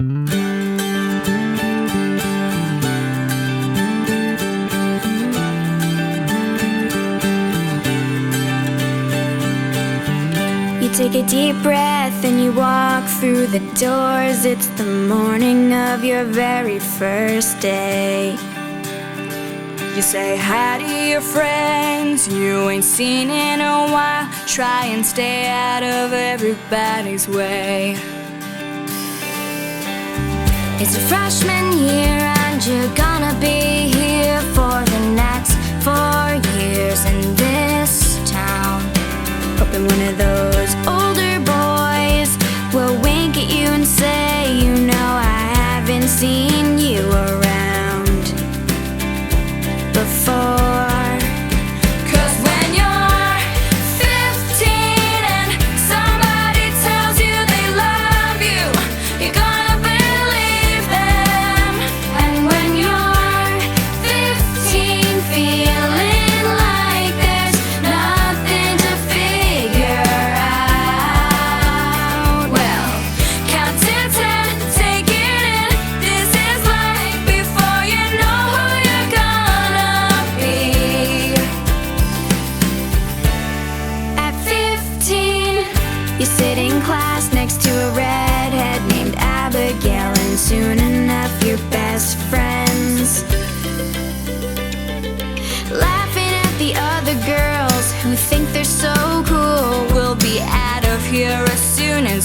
You take a deep breath and you walk through the doors. It's the morning of your very first day. You say hi to your friends you ain't seen in a while. Try and stay out of everybody's way. It's your freshman year and you're gonna be here for the next 4 years in this town. Hoping one of those older boys will wink at you and say, you know, I haven't seen you around before. 'Cause when you're 15 and somebody tells you they love you, you're gonna believe them. And when you're 15 feeling like there's nothing to figure out, well, count to 10, take it in. This is life before you know who you're gonna be. At 15, you sit in class next to a redhead named Abigail, and soon enough you're best friends. Laughing at the other girls who think they're so cool. We'll be out of here as soon as